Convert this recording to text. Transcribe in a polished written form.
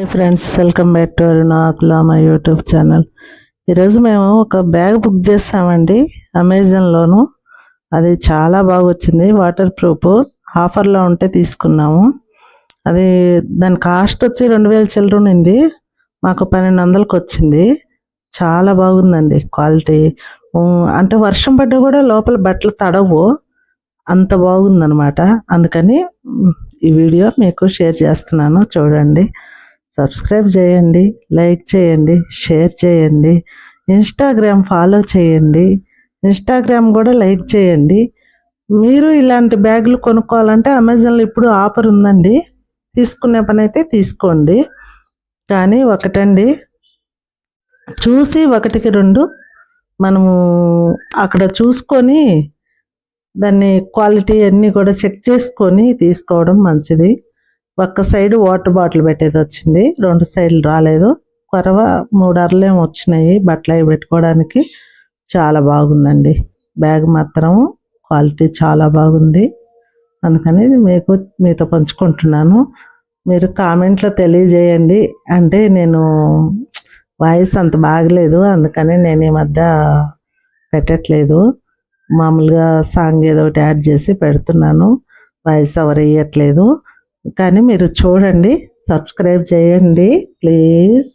Friends, welcome back to అరుణాకుల my YouTube channel. ఈరోజు మేము ఒక బ్యాగ్ బుక్ చేసామండి అమెజాన్లోను. అది చాలా బాగా వచ్చింది, వాటర్ ప్రూఫ్. ఆఫర్లో ఉంటే తీసుకున్నాము. అది దాని కాస్ట్ వచ్చి 2000 చిల్లర ఉంది, మాకు 1200కి వచ్చింది. చాలా బాగుందండి క్వాలిటీ. అంటే వర్షం పడ్డా కూడా లోపల బట్టలు తడవు, అంత బాగుందనమాట. అందుకని ఈ వీడియో మీకు షేర్ చేస్తున్నాను, చూడండి. సబ్స్క్రైబ్ చేయండి, లైక్ చేయండి, షేర్ చేయండి. ఇన్స్టాగ్రామ్ ఫాలో చేయండి, ఇన్స్టాగ్రామ్ కూడా లైక్ చేయండి. మీరు ఇలాంటి బ్యాగులు కొనుక్కోవాలంటే అమెజాన్లో ఇప్పుడు ఆఫర్ ఉందండి. తీసుకునే పని అయితే తీసుకోండి. కానీ ఒకటండి, చూసి ఒకటికి రెండు మనము అక్కడ చూసుకొని దాన్ని క్వాలిటీ అన్నీ కూడా చెక్ చేసుకొని తీసుకోవడం మంచిది. ఒక్క సైడ్ వాటర్ బాటిల్ పెట్టేది వచ్చింది, 2 సైడ్లు రాలేదు. కొరవ 3 అరలేమో వచ్చినాయి బట్టలు అవి పెట్టుకోవడానికి. చాలా బాగుందండి బ్యాగ్, మాత్రం క్వాలిటీ చాలా బాగుంది. అందుకని మీతో పంచుకుంటున్నాను. మీరు కామెంట్లో తెలియజేయండి. అంటే నేను వాయిస్ అంత బాగలేదు, అందుకని నేను ఈ మధ్య పెట్టట్లేదు. మామూలుగా సాంగ్ ఏదో ఒకటి యాడ్ చేసి పెడుతున్నాను, వాయిస్ ఓవర్ ఇవ్వట్లేదు. కానీ మీరు చూడండి, సబ్స్క్రైబ్ చేయండి ప్లీజ్.